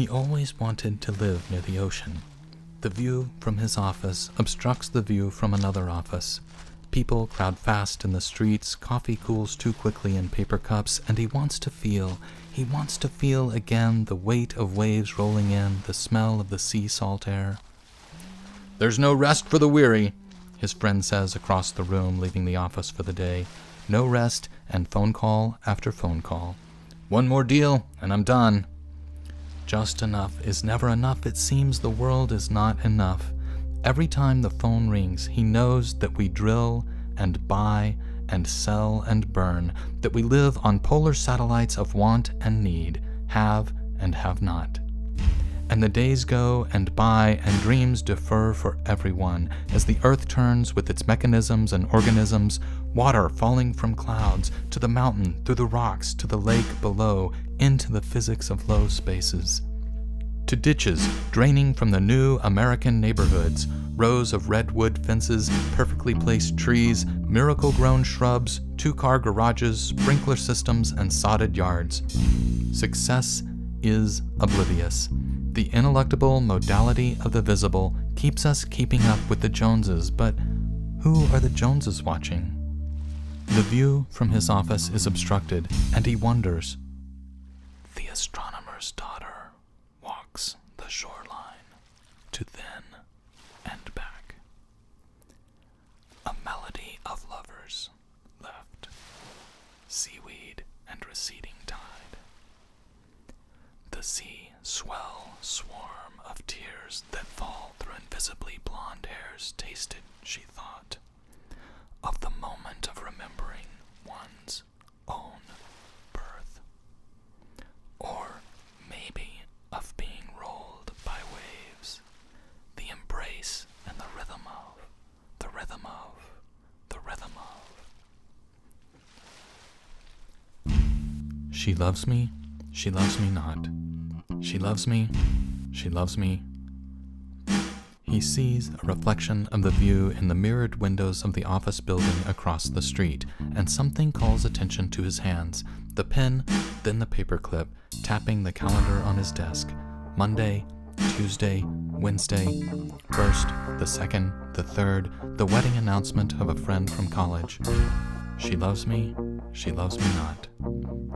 He always wanted to live near the ocean. The view from his office obstructs the view from another office. People crowd fast in the streets, coffee cools too quickly in paper cups, and he wants to feel again the weight of waves rolling in, the smell of the sea salt air. "There's no rest for the weary," his friend says across the room, leaving the office for the day. No rest, and phone call after phone call. "One more deal, and I'm done." Just enough is never enough. It seems the world is not enough. Every time the phone rings, he knows that we drill and buy and sell and burn, that we live on polar satellites of want and need, have and have not. And the days go and by, and dreams defer for everyone, as the earth turns with its mechanisms and organisms, water falling from clouds, to the mountain, through the rocks, to the lake below, into the physics of low spaces. To ditches draining from the new American neighborhoods, rows of redwood fences, perfectly placed trees, miracle-grown shrubs, two-car garages, sprinkler systems, and sodded yards. Success is oblivious. The ineluctable modality of the visible keeps us keeping up with the Joneses, but who are the Joneses watching? The view from his office is obstructed, and he wonders. The astronomer's daughter walks the shoreline to then and back. A melody of lovers left, seaweed and receding tide. The sea swell swarm of tears that fall through invisibly blonde hairs tasted, she thought, of the moment of remembering one's own birth. Or maybe of being rolled by waves, the embrace and the rhythm of, the rhythm of, the rhythm of. She loves me not. She loves me, she loves me. He sees a reflection of the view in the mirrored windows of the office building across the street, and something calls attention to his hands. The pen, then the paperclip, tapping the calendar on his desk. Monday, Tuesday, Wednesday, 1st, the 2nd, the 3rd, the wedding announcement of a friend from college. She loves me not.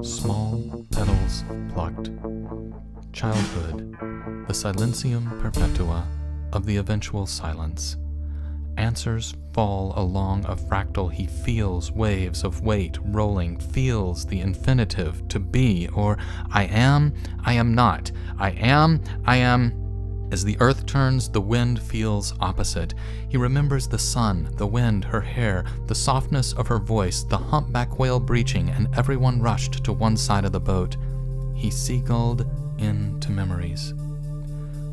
Small petals plucked. Childhood, the silentium perpetua of the eventual silence. Answers fall along a fractal. He feels waves of weight rolling, feels the infinitive to be, or I am not, I am. As the earth turns, the wind feels opposite. He remembers the sun, the wind, her hair, the softness of her voice, the humpback whale breaching, and everyone rushed to one side of the boat. He seagulled into memories.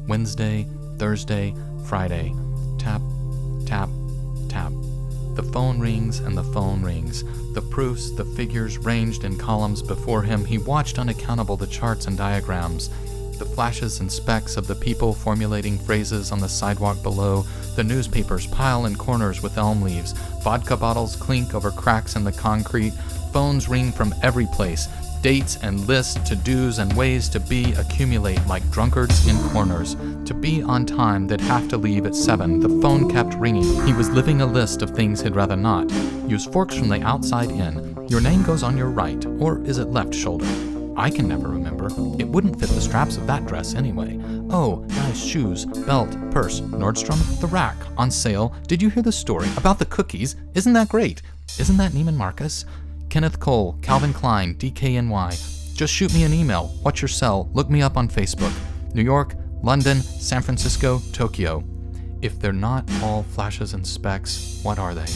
Wednesday, Thursday, Friday. Tap, tap, tap. The phone rings and the phone rings. The proofs, the figures ranged in columns before him. He watched unaccountable the charts and diagrams. The flashes and specks of the people formulating phrases on the sidewalk below. The newspapers pile in corners with elm leaves. Vodka bottles clink over cracks in the concrete. Phones ring from every place. Dates and lists, to-dos and ways to be accumulate like drunkards in corners. To be on time, they'd have to leave at 7. The phone kept ringing. He was living a list of things he'd rather not. Use forks from the outside in. Your name goes on your right, or is it left shoulder? I can never remember. It wouldn't fit the straps of that dress anyway. Oh, nice shoes, belt, purse, Nordstrom, the rack, on sale. Did you hear the story about the cookies? Isn't that great? Isn't that Neiman Marcus? Kenneth Cole, Calvin Klein, DKNY. Just shoot me an email. What's your cell? Look me up on Facebook. New York, London, San Francisco, Tokyo. If they're not all flashes and specks, what are they?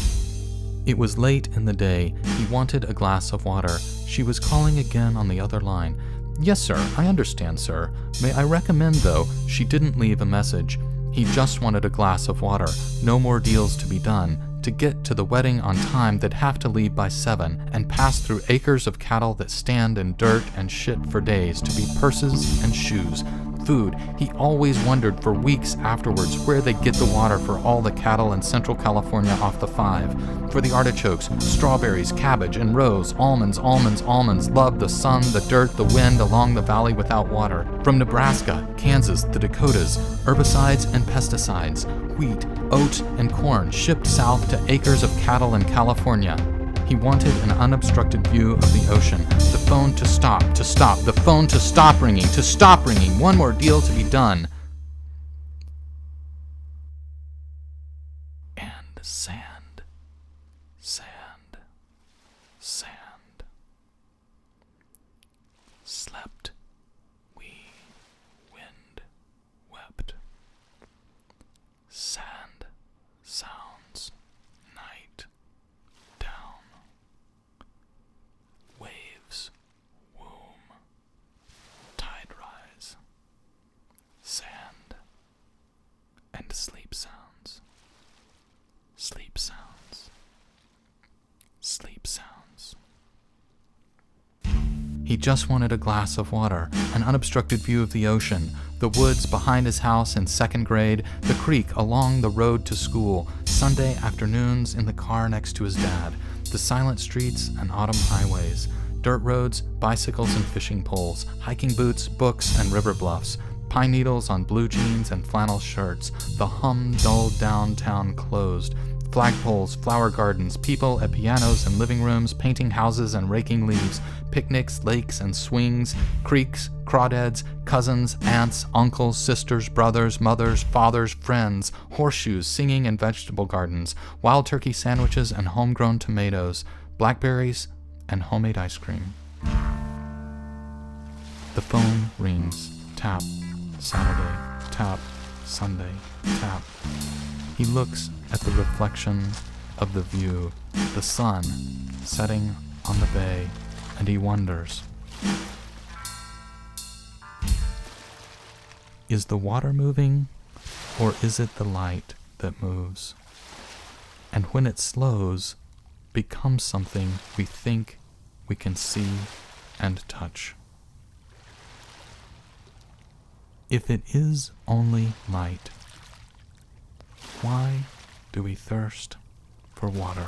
It was late in the day. He wanted a glass of water. She was calling again on the other line. Yes, sir, I understand, sir. May I recommend, though, she didn't leave a message. He just wanted a glass of water. No more deals to be done. To get to the wedding on time, they'd have to leave by 7 and pass through acres of cattle that stand in dirt and shit for days to be purses and shoes, Food. He always wondered for weeks afterwards where they'd get the water for all the cattle in Central California off the 5. For the artichokes, strawberries, cabbage, and rose, almonds, loved the sun, the dirt, the wind along the valley without water. From Nebraska, Kansas, the Dakotas, herbicides and pesticides, wheat, oats, and corn shipped south to acres of cattle in California. He wanted an unobstructed view of the ocean. The phone to stop, the phone to stop ringing, one more deal to be done. And sand, sand, sand. Slept, we, wind, wept. Sand, sounds, night, down. Waves, womb, tide rise, sand, and sleep sounds, sleep sounds, sleep sounds. He just wanted a glass of water, an unobstructed view of the ocean, the woods behind his house in 2nd grade, the creek along the road to school, Sunday afternoons in the car next to his dad, the silent streets and autumn highways, dirt roads, bicycles and fishing poles, hiking boots, books, and river bluffs, pine needles on blue jeans and flannel shirts, the dull downtown closed, flagpoles, flower gardens, people at pianos and living rooms, painting houses and raking leaves, picnics, lakes and swings, creeks, crawdads, cousins, aunts, uncles, sisters, brothers, mothers, fathers, friends, horseshoes, singing and vegetable gardens, wild turkey sandwiches and homegrown tomatoes, blackberries, and homemade ice cream. The phone rings. Tap. Saturday. Tap. Sunday. Tap. He looks at the reflection of the view, the sun setting on the bay, and he wonders, is the water moving, or is it the light that moves? And when it slows, becomes something we think we can see and touch. If it is only light, why do we thirst for water?